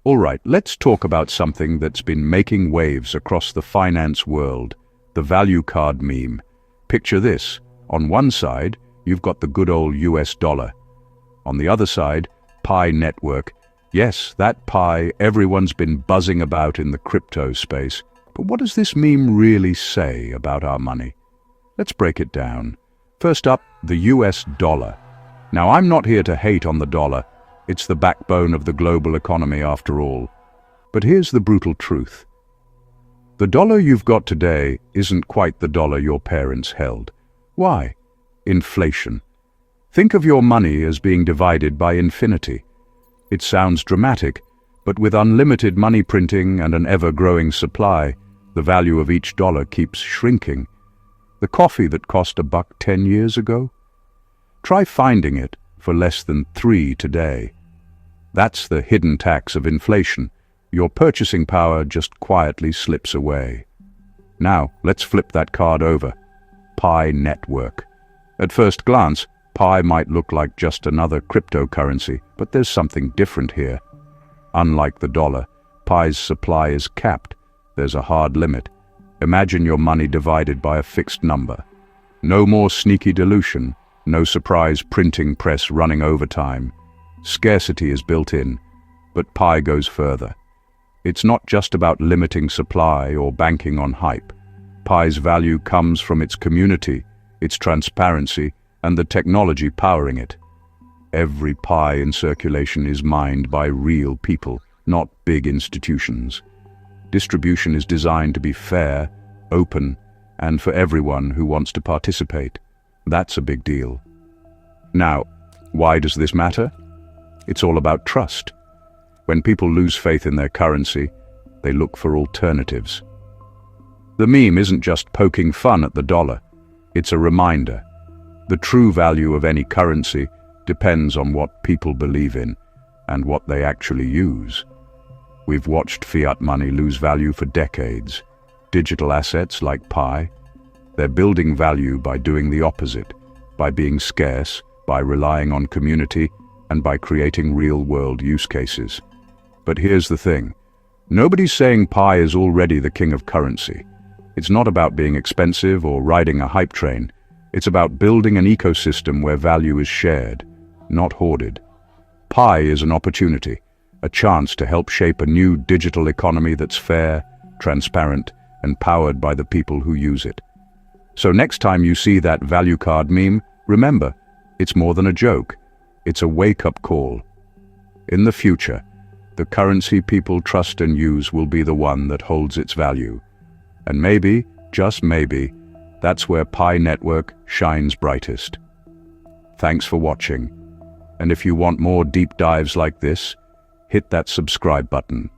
All right, let's talk about something that's been making waves across the finance world, the value card meme. Picture this. On one side, you've got the good old US dollar. On the other side, Pi network. Yes, that Pi everyone's been buzzing about in the crypto space. But what does this meme really say about our money? Let's break it down. First up, the US dollar. Now, I'm not here to hate on the dollar. It's the backbone of the global economy after all. But here's the brutal truth. The dollar you've got today isn't quite the dollar your parents held. Why? Inflation. Think of your money as being divided by infinity. It sounds dramatic, but with unlimited money printing and an ever-growing supply, the value of each dollar keeps shrinking. The coffee that cost $1 10 years ago? Try finding it for less than $3 today. That's the hidden tax of inflation. Your purchasing power just quietly slips away. Now, let's flip that card over. Pi network. At first glance, Pi might look like just another cryptocurrency, but there's something different here. Unlike the dollar, Pi's supply is capped. There's a hard limit. Imagine your money divided by a fixed number. No more sneaky dilution, no surprise printing press running overtime. Scarcity is built in, but Pi goes further. It's not just about limiting supply or banking on hype. Pi's value comes from its community, its transparency, and the technology powering it. Every Pi in circulation is mined by real people, not big institutions. Distribution is designed to be fair, open, and for everyone who wants to participate. That's a big deal. Now, why does this matter? It's all about trust. When people lose faith in their currency, they look for alternatives. The meme isn't just poking fun at the dollar. It's a reminder. The true value of any currency depends on what people believe in and what they actually use. We've watched fiat money lose value for decades. Digital assets like Pi, they're building value by doing the opposite, by being scarce, by relying on community, and by creating real-world use cases. But here's the thing. Nobody's saying Pi is already the king of currency. It's not about being expensive or riding a hype train. It's about building an ecosystem where value is shared, not hoarded. Pi is an opportunity, a chance to help shape a new digital economy that's fair, transparent, and powered by the people who use it. So next time you see that value card meme, remember, it's more than a joke. It's a wake-up call. In the future, the currency people trust and use will be the one that holds its value. And maybe, just maybe, that's where Pi Network shines brightest. Thanks for watching. And if you want more deep dives like this, hit that subscribe button.